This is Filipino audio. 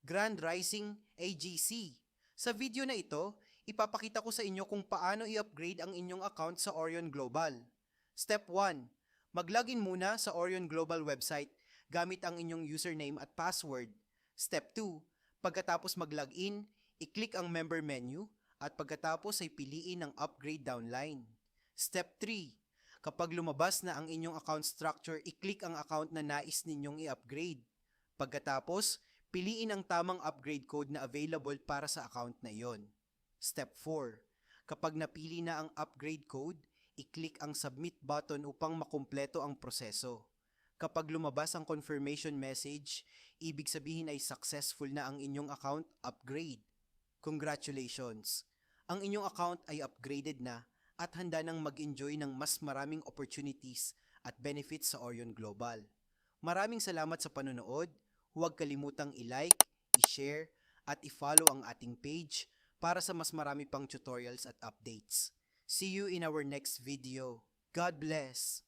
Grand Rising AGC. Sa video na ito, ipapakita ko sa inyo kung paano i-upgrade ang inyong account sa Orion Global. Step 1. Mag-login muna sa Orion Global website gamit ang inyong username at password. Step 2. Pagkatapos mag-login, i-click ang member menu at pagkatapos ay piliin ang upgrade downline. Step 3. Kapag lumabas na ang inyong account structure, i-click ang account na nais ninyong i-upgrade. Pagkatapos, piliin ang tamang upgrade code na available para sa account na iyon. Step 4. Kapag napili na ang upgrade code, i-click ang submit button upang makumpleto ang proseso. Kapag lumabas ang confirmation message, ibig sabihin ay successful na ang inyong account upgrade. Congratulations! Ang inyong account ay upgraded na at handa nang mag-enjoy ng mas maraming opportunities at benefits sa Orion Global. Maraming salamat sa panonood. Huwag kalimutang i-like, i-share, at i-follow ang ating page para sa mas marami pang tutorials at updates. See you in our next video. God bless!